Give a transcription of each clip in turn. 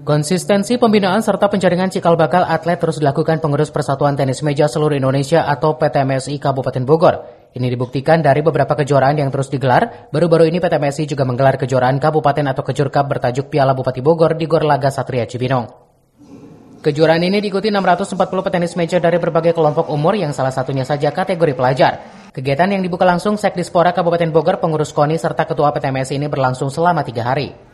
Konsistensi pembinaan serta penjaringan cikal bakal atlet terus dilakukan pengurus Persatuan Tenis Meja Seluruh Indonesia atau PTMSI Kabupaten Bogor. Ini dibuktikan dari beberapa kejuaraan yang terus digelar. Baru-baru ini PTMSI juga menggelar kejuaraan kabupaten atau Kejur Cup bertajuk Piala Bupati Bogor di Gor Laga Satria Cibinong. Kejuaraan ini diikuti 640 petenis meja dari berbagai kelompok umur yang salah satunya saja kategori pelajar. Kegiatan yang dibuka langsung Sekdispora Kabupaten Bogor, pengurus KONI serta Ketua PTMSI ini berlangsung selama 3 hari.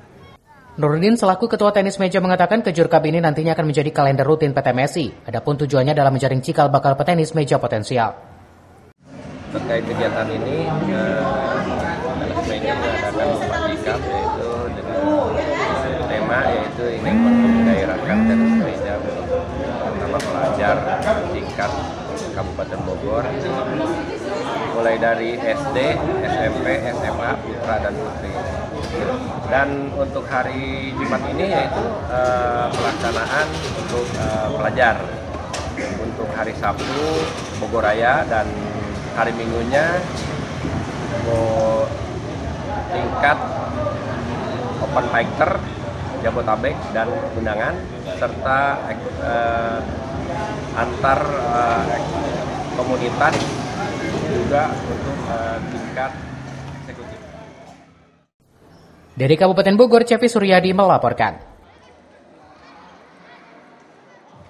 Nurdin selaku Ketua Tenis Meja mengatakan Kejur Cup ini nantinya akan menjadi kalender rutin PTMSI. Adapun tujuannya adalah menjaring cikal bakal petenis meja potensial. Terkait kegiatan ini, Tenis Meja mengadakan Bupati Cup yaitu dengan tema yaitu ingin menggairahkan tenis meja bersama pelajar tingkat Kabupaten Bogor, mulai dari SD, SMP, SMA, putra dan putri. Dan untuk hari Jumat ini yaitu pelaksanaan untuk pelajar. Untuk hari Sabtu Bogor Raya dan hari Minggunya tingkat open fighter Jabotabek dan undangan serta antar komunitas juga untuk tingkat eksekutif. Dari Kabupaten Bogor, Cepi Suryadi melaporkan.